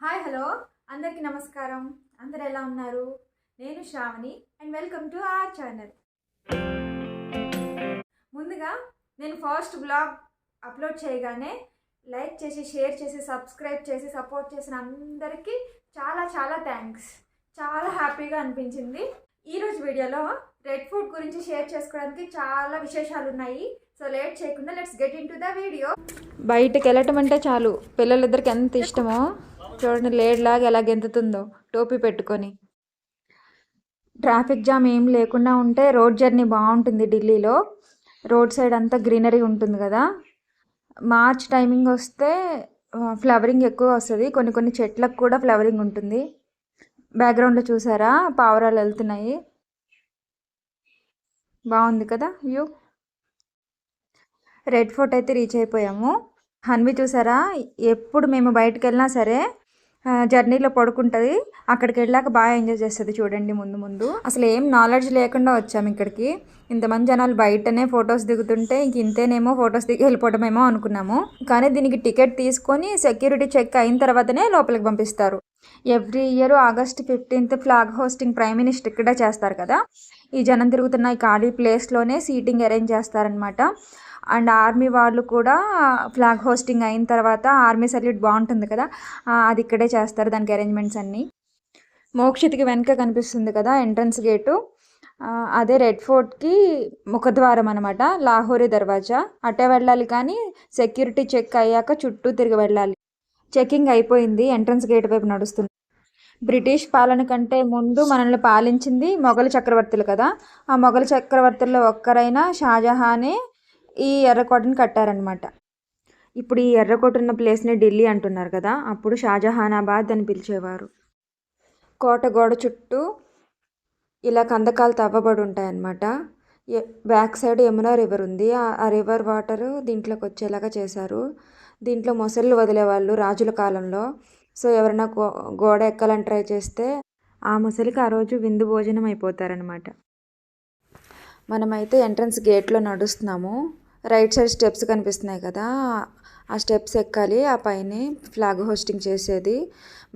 Hi hello అందరికీ నమస్కారం. అందరు ఎలా ఉన్నారు? నేను Shravani and welcome to our channel. ముందుగా నేను ఫస్ట్ బ్లాగ్ అప్లోడ్ చేయగానే లైక్ చేసి, షేర్ చేసి, సబ్స్క్రైబ్ చేసి సపోర్ట్ చేసిన అందరికీ చాలా చాలా థ్యాంక్స్. చాలా హ్యాపీగా అనిపించింది. ఈరోజు వీడియోలో రెడ్ ఫుడ్ గురించి షేర్ చేసుకోవడానికి చాలా విశేషాలు ఉన్నాయి. సో లేట్ చేయకుండా let's get in to the video. బయటకు వెళ్ళటం అంటే చాలు పిల్లలిద్దరికి ఎంత ఇష్టమో చూడండి, లేడ్లాగా ఎలా గెంతుతుందో టోపీ పెట్టుకొని. ట్రాఫిక్ జామ్ ఏం లేకుండా ఉంటే రోడ్ జర్నీ బాగుంటుంది. ఢిల్లీలో రోడ్ సైడ్ అంతా గ్రీనరీ ఉంటుంది కదా. మార్చ్ టైమింగ్ వస్తే ఫ్లవరింగ్ ఎక్కువ వస్తుంది. కొన్ని కొన్ని చెట్లకు కూడా ఫ్లవరింగ్ ఉంటుంది. బ్యాక్గ్రౌండ్లో చూసారా పావురాలు వెళ్తున్నాయి, బాగుంది కదా వ్యూ. రెడ్ ఫోర్ట్ అయితే రీచ్ అయిపోయాము. హన్వి చూసారా, ఎప్పుడు మేము బయటకు వెళ్ళినా సరే జర్నీలో పడుకుంటుంది. అక్కడికి వెళ్ళాక బాగా ఎంజాయ్ చేస్తుంది. చూడండి ముందు ముందు అసలు ఏం నాలెడ్జ్ లేకుండా వచ్చాము ఇక్కడికి. ఇంతమంది జనాలు బయటనే ఫొటోస్ దిగుతుంటే ఇంక ఇంతేనేమో ఫొటోస్ దిగి వెళ్ళిపోవడమేమో అనుకున్నాము. కానీ దీనికి టికెట్ తీసుకొని సెక్యూరిటీ చెక్ అయిన తర్వాతనే లోపలికి పంపిస్తారు. Every year August 15th flag hosting prime minister ఇక్కడే చేస్తారు కదా. ఈ జనం తిరుగుతున్న ఈ ఖాళీ ప్లేస్లోనే సీటింగ్ అరేంజ్ చేస్తారనమాట. అండ్ ఆర్మీ వాళ్ళు కూడా ఫ్లాగ్ హోస్టింగ్ అయిన తర్వాత ఆర్మీ సల్యూట్ బాగుంటుంది కదా, అది ఇక్కడే చేస్తారు. దానికి అరేంజ్మెంట్స్ అన్నీ. మోక్షిత్కి వెనక కనిపిస్తుంది కదా ఎంట్రన్స్ గేటు, అదే రెడ్ ఫోర్ట్కి ముఖద్వారం అనమాట. లాహోరీ దర్వాజా అటే వెళ్ళాలి, కానీ సెక్యూరిటీ చెక్ అయ్యాక చుట్టూ తిరిగి వెళ్ళాలి. చెకింగ్ అయిపోయింది, ఎంట్రన్స్ గేట్ వైపు నడుస్తుంది. బ్రిటిష్ పాలన కంటే ముందు మనల్ని పాలించింది మొఘల్ చక్రవర్తులు కదా. ఆ మొఘల్ చక్రవర్తుల్లో ఒక్కరైన షాజహానే ఈ ఎర్రకోటను కట్టారనమాట. ఇప్పుడు ఈ ఎర్రకోట ఉన్న ప్లేస్ని ఢిల్లీ అంటున్నారు కదా, అప్పుడు షాజహానాబాద్ అని పిలిచేవారు. కోట గోడ చుట్టూ ఇలా కందకాలు తవ్వబడి ఉంటాయన్నమాట. బ్యాక్ సైడ్ యమునా రివర్ ఉంది. ఆ రివర్ వాటర్ దీంట్లోకి వచ్చేలాగా చేశారు. దీంట్లో మొసళ్ళు వదిలేవాళ్ళు రాజుల కాలంలో. సో ఎవరైనా గోడ ఎక్కాలని ట్రై చేస్తే ఆ మొసలికి ఆ రోజు విందు భోజనం అయిపోతారనమాట. మనమైతే ఎంట్రన్స్ గేట్లో నడుస్తున్నాము. రైట్ సైడ్ స్టెప్స్ కనిపిస్తున్నాయి కదా, ఆ స్టెప్స్ ఎక్కాలి. ఆ పైనే ఫ్లాగ్ హోస్టింగ్ చేసేది.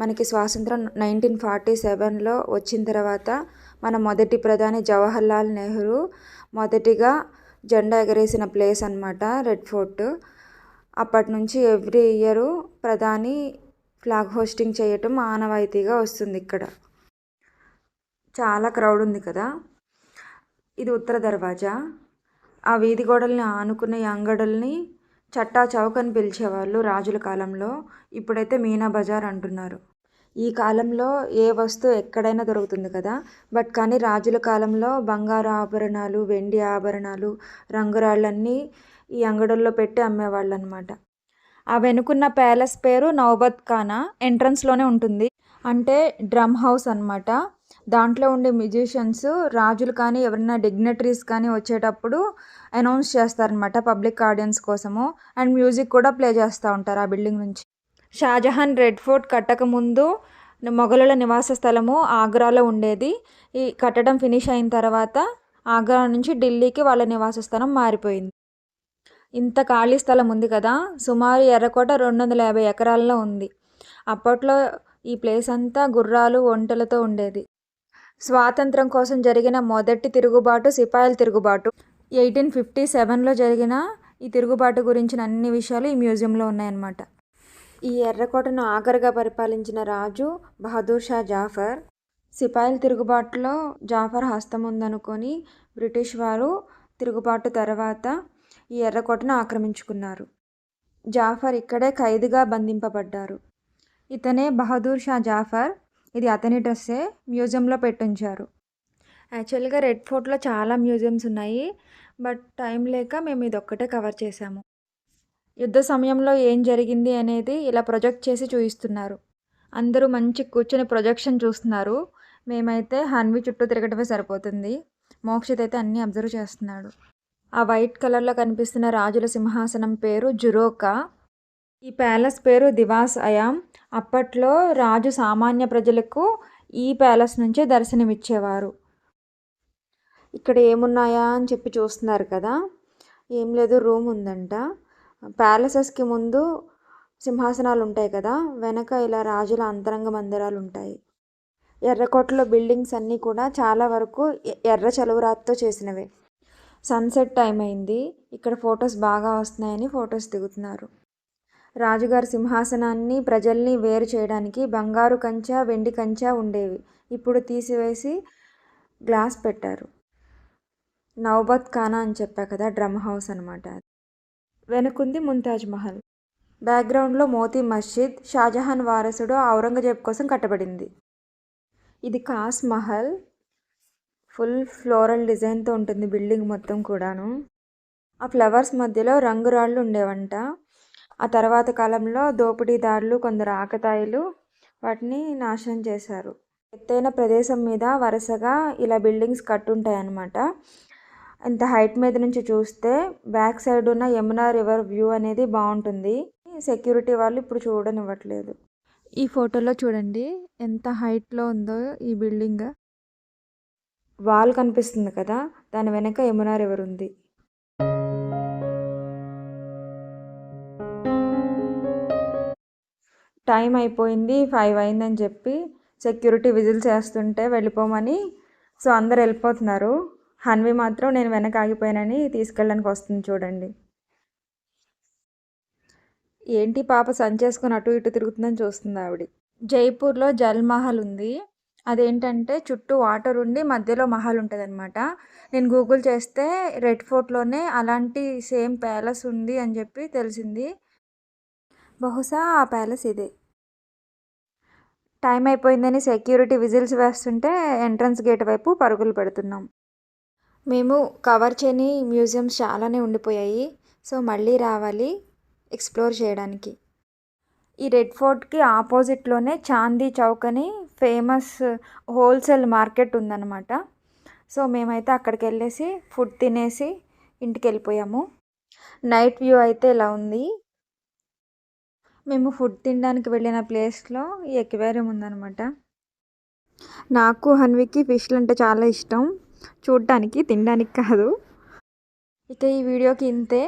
మనకి స్వాతంత్రం 1947లో వచ్చిన తర్వాత మన మొదటి ప్రధాని జవహర్లాల్ నెహ్రూ మొదటిగా జెండా ఎగరేసిన ప్లేస్ అనమాట రెడ్ ఫోర్ట్. అప్పటి నుంచి ఎవ్రీ ఇయర్ ప్రధాని ఫ్లాగ్ హోస్టింగ్ చేయటం ఆనవాయితీగా వస్తుంది. ఇక్కడ చాలా క్రౌడ్ ఉంది కదా. ఇది ఉత్తర దర్వాజా. ఆ వీధి గోడల్ని ఆనుకున్న ఈ అంగడుల్ని చట్టా చౌక్ అని పిలిచేవాళ్ళు రాజుల కాలంలో. ఇప్పుడైతే మీనా బజార్ అంటున్నారు. ఈ కాలంలో ఏ వస్తువు ఎక్కడైనా దొరుకుతుంది కదా, బట్ కానీ రాజుల కాలంలో బంగారు ఆభరణాలు, వెండి ఆభరణాలు, రంగురాళ్ళన్నీ ఈ అంగడుల్లో పెట్టి అమ్మేవాళ్ళు అనమాట. ఆ వెనుకున్న ప్యాలెస్ పేరు నౌబత్ ఖానా. ఎంట్రన్స్లోనే ఉంటుంది. అంటే డ్రమ్ హౌస్ అనమాట. దాంట్లో ఉండే మ్యూజిషియన్స్ రాజులు కానీ ఎవరైనా డిగ్నటరీస్ కానీ వచ్చేటప్పుడు అనౌన్స్ చేస్తారనమాట పబ్లిక్ ఆడియన్స్ కోసము. అండ్ మ్యూజిక్ కూడా ప్లే చేస్తూ ఉంటారు ఆ బిల్డింగ్ నుంచి. షాజహాన్ రెడ్ ఫోర్ట్ కట్టకముందు మొఘలుల నివాస స్థలము ఆగ్రాలో ఉండేది. ఈ కట్టడం ఫినిష్ అయిన తర్వాత ఆగ్రా నుంచి ఢిల్లీకి వాళ్ళ నివాస స్థలం మారిపోయింది. ఇంత ఖాళీ స్థలం ఉంది కదా, సుమారు ఎర్రకోట 250 ఎకరాల్లో ఉంది. అప్పట్లో ఈ ప్లేస్ అంతా గుర్రాలు, ఒంటెలతో ఉండేది. స్వాతంత్రం కోసం జరిగిన మొదటి తిరుగుబాటు సిపాయిల తిరుగుబాటు. 1857లో జరిగిన ఈ తిరుగుబాటు గురించిన అన్ని విషయాలు ఈ మ్యూజియంలో ఉన్నాయన్నమాట. ఈ ఎర్రకోటను ఆఖరిగా పరిపాలించిన రాజు బహదూర్ షా జాఫర్. సిపాయిల తిరుగుబాటులో జాఫర్ హస్తం ఉందనుకొని బ్రిటిష్ వారు తిరుగుబాటు తర్వాత ఈ ఎర్రకోటను ఆక్రమించుకున్నారు. జాఫర్ ఇక్కడే ఖైదీగా బంధింపబడ్డారు. ఇతనే బహదూర్ షా జాఫర్. ఇది అతని డ్రెస్సే, మ్యూజియంలో పెట్టించారు. యాక్చువల్గా రెడ్ ఫోర్ట్లో చాలా మ్యూజియంస్ ఉన్నాయి, బట్ టైం లేక మేము ఇది ఒక్కటే కవర్ చేసాము. యుద్ధ సమయంలో ఏం జరిగింది అనేది ఇలా ప్రొజెక్ట్ చేసి చూపిస్తున్నారు. అందరూ మంచి కూర్చొని ప్రొజెక్షన్ చూస్తున్నారు. మేమైతే హన్వి చుట్టూ తిరగటమే సరిపోతుంది. మోక్షిత్ అయితే అన్నీ అబ్జర్వ్ చేస్తున్నాడు. ఆ వైట్ కలర్లో కనిపిస్తున్న రాజుల సింహాసనం పేరు జురోకా. ఈ ప్యాలెస్ పేరు దివాస్ అయామ్. అప్పట్లో రాజు సామాన్య ప్రజలకు ఈ ప్యాలెస్ నుంచే దర్శనమిచ్చేవారు. ఇక్కడ ఏమున్నాయా అని చెప్పి చూస్తున్నారు కదా, ఏం లేదు, రూమ్ ఉందంట. ప్యాలెసెస్కి ముందు సింహాసనాలు ఉంటాయి కదా, వెనక ఇలా రాజుల అంతరంగ మందిరాలు ఉంటాయి. ఎర్రకోటలో బిల్డింగ్స్ అన్నీ కూడా చాలా వరకు ఎర్ర చలువరాతితో చేసినవే. సన్సెట్ టైం అయింది. ఇక్కడ ఫొటోస్ బాగా వస్తున్నాయని ఫొటోస్ దిగుతున్నారు. రాజుగారి సింహాసనాన్ని ప్రజల్ని వేరు చేయడానికి బంగారు కంచె, వెండి కంచె ఉండేవి. ఇప్పుడు తీసివేసి గ్లాస్ పెట్టారు. నౌబత్ ఖానా అని చెప్పా కదా, డ్రమ్ హౌస్ అనమాట. వెనుకుంది ముంతాజ్ మహల్. బ్యాక్గ్రౌండ్లో మోతీ మస్జిద్, షాజహాన్ వారసుడు ఔరంగజేబ్ కోసం కట్టబడింది. ఇది ఖాస్ మహల్. ఫుల్ ఫ్లోరల్ డిజైన్తో ఉంటుంది బిల్డింగ్ మొత్తం కూడాను. ఆ ఫ్లవర్స్ మధ్యలో రంగురాళ్ళు ఉండేవంట. ఆ తర్వాత కాలంలో దోపిడీదారులు, కొందరు ఆకతాయిలు వాటిని నాశనం చేశారు. ఎత్తైన ప్రదేశం మీద వరుసగా ఇలా బిల్డింగ్స్ కట్టుంటాయన్నమాట. ఇంత హైట్ మీద నుంచి చూస్తే బ్యాక్ సైడ్ ఉన్న యమునా రివర్ వ్యూ అనేది బాగుంటుంది. సెక్యూరిటీ వాళ్ళు ఇప్పుడు చూడనివ్వట్లేదు. ఈ ఫోటోలో చూడండి ఎంత హైట్లో ఉందో ఈ బిల్డింగ్. వాల్ కనిపిస్తుంది కదా, దాని వెనక యమునా రివర్ ఉంది. టైం అయిపోయింది, 5 అయిందని చెప్పి సెక్యూరిటీ విజిల్స్ వేస్తుంటే వెళ్ళిపోమని. సో అందరు వెళ్ళిపోతున్నారు. హన్వి మాత్రం నేను వెనక ఆగిపోయానని తీసుకెళ్ళడానికి వస్తుంది చూడండి. ఏంటి పాప సంచేసుకొని అటు ఇటు తిరుగుతుందని చూస్తుంది ఆవిడ. జైపూర్లో జల్ మహల్ ఉంది. అదేంటంటే చుట్టూ వాటర్ ఉండి మధ్యలో మహల్ ఉంటుంది అనమాట. నేను గూగుల్ చేస్తే రెడ్ ఫోర్ట్లోనే అలాంటి సేమ్ ప్యాలెస్ ఉంది అని చెప్పి తెలిసింది. బహుశా ఆ ప్యాలెస్ ఇదే. టైం అయిపోయిందని సెక్యూరిటీ విజిల్స్ వేస్తుంటే ఎంట్రన్స్ గేట్ వైపు పరుగులు పెడుతున్నాం. మేము కవర్ చేయని మ్యూజియంస్ చాలానే ఉండిపోయాయి. సో మళ్ళీ రావాలి ఎక్స్ప్లోర్ చేయడానికి. ఈ రెడ్ ఫోర్ట్కి ఆపోజిట్లోనే చాందీ చౌక్ అని ఫేమస్ హోల్సేల్ మార్కెట్ ఉందన్నమాట. సో మేమైతే అక్కడికి వెళ్ళేసి ఫుడ్ తినేసి ఇంటికి వెళ్ళిపోయాము. నైట్ వ్యూ అయితే ఇలా ఉంది. మేము ఫుడ్ తినడానికి వెళ్ళిన ప్లేస్లో ఈ ఎక్వేరియం ఉందన్నమాట. నాకు హన్వికి ఫిష్లు అంటే చాలా ఇష్టం, చూడటానికి, తినడానికి కాదు. ఇక ఈ వీడియోకి ఇంతే.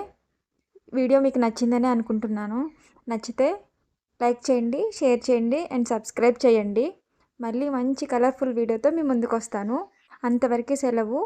వీడియో మీకు నచ్చిందని అనుకుంటున్నాను. నచ్చితే లైక్ చేయండి, షేర్ చేయండి అండ్ సబ్స్క్రైబ్ చేయండి. మళ్ళీ మంచి కలర్ఫుల్ వీడియోతో మీ ముందుకు వస్తాను. అంతవరకు సెలవు.